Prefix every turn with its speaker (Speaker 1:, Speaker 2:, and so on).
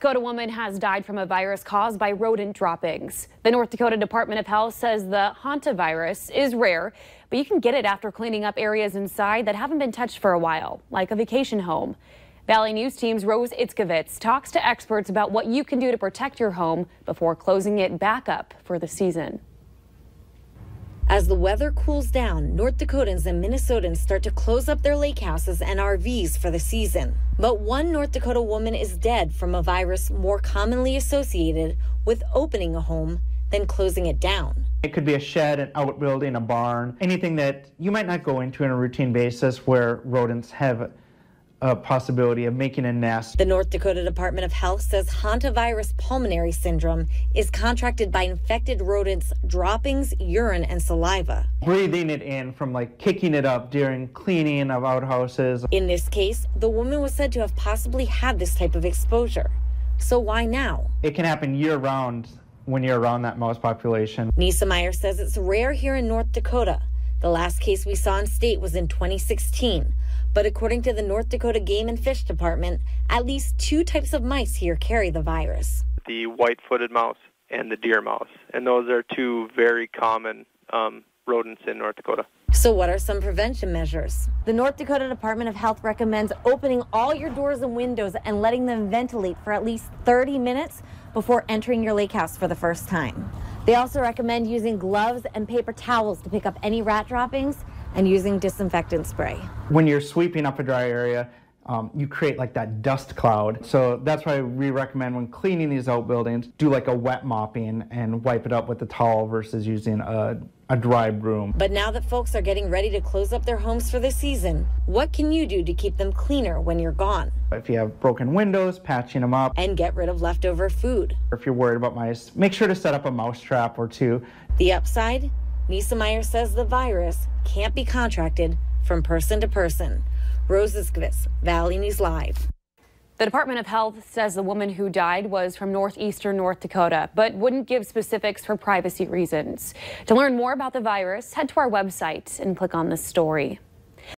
Speaker 1: Dakota woman has died from a virus caused by rodent droppings. The North Dakota Department of Health says the Hantavirus is rare, but you can get it after cleaning up areas inside that haven't been touched for a while, like a vacation home. Valley News Team's Rose Itzkovitz talks to experts about what you can do to protect your home before closing it back up for the season.
Speaker 2: As the weather cools down, North Dakotans and Minnesotans start to close up their lake houses and RVs for the season. But one North Dakota woman is dead from a virus more commonly associated with opening a home than closing it down.
Speaker 3: It could be a shed, an outbuilding, a barn, anything that you might not go into on a routine basis where rodents have a possibility of making a nest.
Speaker 2: The North Dakota Department of Health says hantavirus pulmonary syndrome is contracted by infected rodents' droppings, urine, and saliva.
Speaker 3: Breathing it in from kicking it up during cleaning of outhouses.
Speaker 2: In this case, the woman was said to have possibly had this type of exposure. So why now?
Speaker 3: It can happen year-round when you're around that mouse population.
Speaker 2: Niesemeyer says it's rare here in North Dakota. The last case we saw in state was in 2016. But according to the North Dakota Game and Fish Department, at least two types of mice here carry the virus.
Speaker 4: The white-footed mouse and the deer mouse. And those are two very common rodents in North Dakota.
Speaker 2: So what are some prevention measures? The North Dakota Department of Health recommends opening all your doors and windows and letting them ventilate for at least 30 minutes before entering your lake house for the first time. They also recommend using gloves and paper towels to pick up any rat droppings and using disinfectant spray.
Speaker 3: When you're sweeping up a dry area, you create that dust cloud. So that's why we recommend when cleaning these outbuildings, do a wet mopping and wipe it up with a towel versus using a dry broom.
Speaker 2: But now that folks are getting ready to close up their homes for the season, what can you do to keep them cleaner when you're gone?
Speaker 3: If you have broken windows, patching them up.
Speaker 2: And get rid of leftover food.
Speaker 3: If you're worried about mice, make sure to set up a mouse trap or two.
Speaker 2: The upside? Niesemeyer says the virus can't be contracted from person to person. Rose Itzkovitz, Valley News Live.
Speaker 1: The Department of Health says the woman who died was from northeastern North Dakota, but wouldn't give specifics for privacy reasons. To learn more about the virus, head to our website and click on this story.